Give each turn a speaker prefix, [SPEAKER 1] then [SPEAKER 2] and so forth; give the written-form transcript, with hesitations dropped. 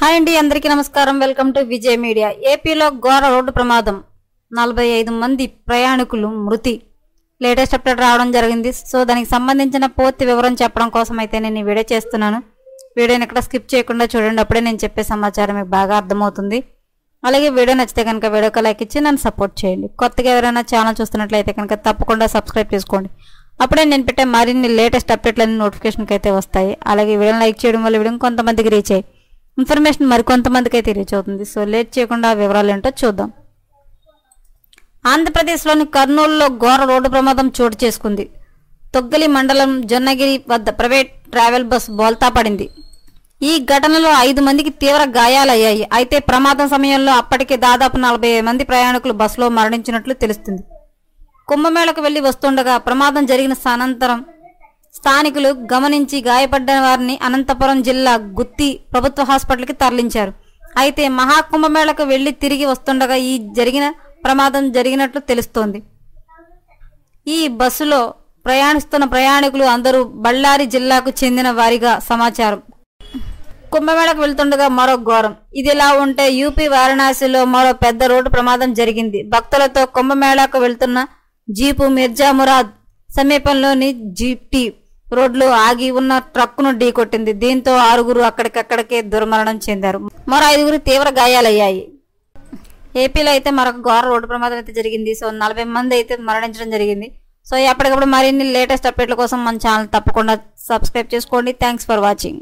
[SPEAKER 1] Hi అండి, అందరికీ నమస్కారం. Welcome to Vijay media. ఏపీలో ఘోర రోడ్డు ప్రమాదం, 45 మంది ప్రయాణికులు మృతి. లేటెస్ట్ అప్డేట్ రావడం జరిగింది. సో దానికి సంబంధించిన పూర్తి వివరం చెప్పడం కోసం అయితే నేను ఈ వీడియో చేస్తున్నాను. వీడియోని ఎక్కడ స్కిప్ చేయకుండా చూడండి, అప్పుడే నేను చెప్పే సమాచారం మీకు బాగా అర్థమవుతుంది. అలాగే వీడియో నచ్చితే కనుక వీడియోకి లైక్ ఇచ్చి నన్ను సపోర్ట్ చేయండి. కొత్తగా ఎవరైనా ఛానల్ చూస్తున్నట్లయితే కనుక తప్పకుండా సబ్స్క్రైబ్ చేసుకోండి. అప్పుడే నేను పెట్టే మరిన్ని లేటెస్ట్ అప్డేట్లన్నీ నోటిఫికేషన్కి అయితే వస్తాయి. అలాగే వీడియోని లైక్ చేయడం వల్ల వీడియో కొంతమందికి రీచ్ అయ్యి ఇన్ఫర్మేషన్ మరికొంతమందికి అయితే రీచ్ అవుతుంది. సో లేట్ చేయకుండా వివరాలు ఏంటో చూద్దాం. ఆంధ్రప్రదేశ్లోని కర్నూలులో ఘోర రోడ్డు ప్రమాదం చోటు చేసుకుంది. తొగ్గలి మండలం జొన్నగిరి వద్ద ప్రైవేట్ ట్రావెల్ బస్ బోల్తా పడింది. ఈ ఘటనలో 5 మందికి తీవ్ర గాయాలయ్యాయి. అయితే ప్రమాదం సమయంలో అప్పటికే దాదాపు 40 మంది ప్రయాణికులు బస్సులో మరణించినట్లు తెలుస్తుంది. కుంభమేళకు వెళ్లి వస్తుండగా ప్రమాదం జరిగిన అనంతరం స్థానికులు గమనించి గాయపడ్డ వారిని అనంతపురం జిల్లా గుత్తి ప్రభుత్వ హాస్పిటల్కి తరలించారు. అయితే మహాకుంభమేళకు వెళ్లి తిరిగి వస్తుండగా ఈ జరిగిన ప్రమాదం జరిగినట్లు తెలుస్తోంది. ఈ బస్సులో ప్రయాణిస్తున్న ప్రయాణికులు అందరూ బళ్ళారి జిల్లాకు చెందిన వారిగా సమాచారం. కుంభమేళకు వెళ్తుండగా మరో ఘోరం. ఇదిలా ఉంటే యూపీ వారణాసిలో మరో పెద్ద రోడ్డు ప్రమాదం జరిగింది. భక్తులతో కుంభమేళకు వెళ్తున్న జీపు మిర్జా మురాద్ సమీపంలోని జీప్టీ రోడ్లో ఆగి ఉన్న ట్రక్కును ఢీకొట్టింది. దీంతో 6 అక్కడికక్కడికే దుర్మరణం చెందారు. మరో 5 తీవ్ర గాయాలయ్యాయి. ఏపీలో అయితే మరొక ఘోర రోడ్డు ప్రమాదం అయితే జరిగింది. సో 40 మంది అయితే మరణించడం జరిగింది. సో ఎప్పటికప్పుడు మరిన్ని లేటెస్ట్ అప్డేట్ల కోసం మన ఛానల్ తప్పకుండా సబ్స్క్రైబ్ చేసుకోండి. Thanks for watching.